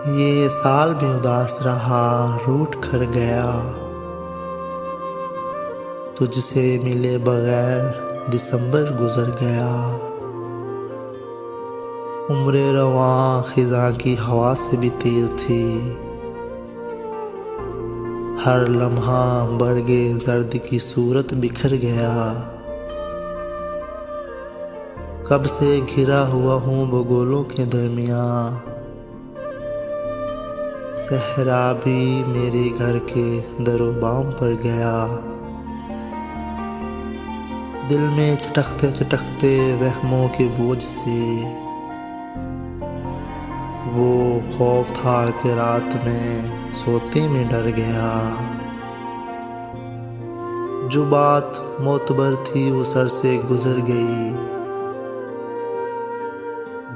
ये साल भी उदास रहा, रूठ कर गया। तुझसे मिले बगैर दिसंबर गुजर गया। उम्र रवां खिज़ां की हवा से भी तेज थी। हर लम्हा बरगे जर्द की सूरत बिखर गया। कब से घिरा हुआ हूँ बगोलों के दरमियाँ। सहरा भी मेरे घर के दरोबाम पर गया। दिल में चटकते चटकते वहमों के बोझ से वो खौफ था कि रात में सोते में डर गया। जो बात मोतबर थी वो सर से गुजर गई।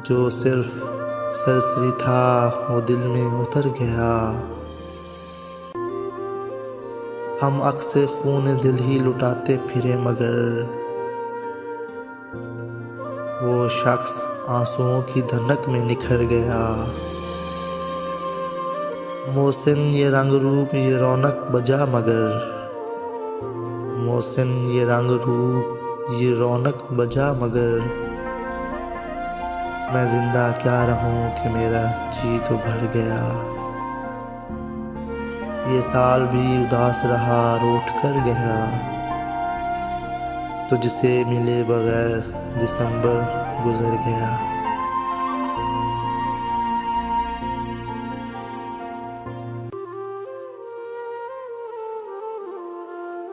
जो सिर्फ सरसरी था वो दिल में उतर गया। हम अक्से खून दिल ही लुटाते फिरे मगर वो शख्स आंसुओं की धनक में निखर गया। मोहसिन ये रंग रूप ये रौनक बजा मगर मोहसिन ये रंग रूप ये रौनक बजा मगर मैं जिंदा क्या रहूं कि मेरा जी तो भर गया। ये साल भी उदास रहा, रूठ कर गया। तुझसे मिले बगैर दिसंबर गुजर गया।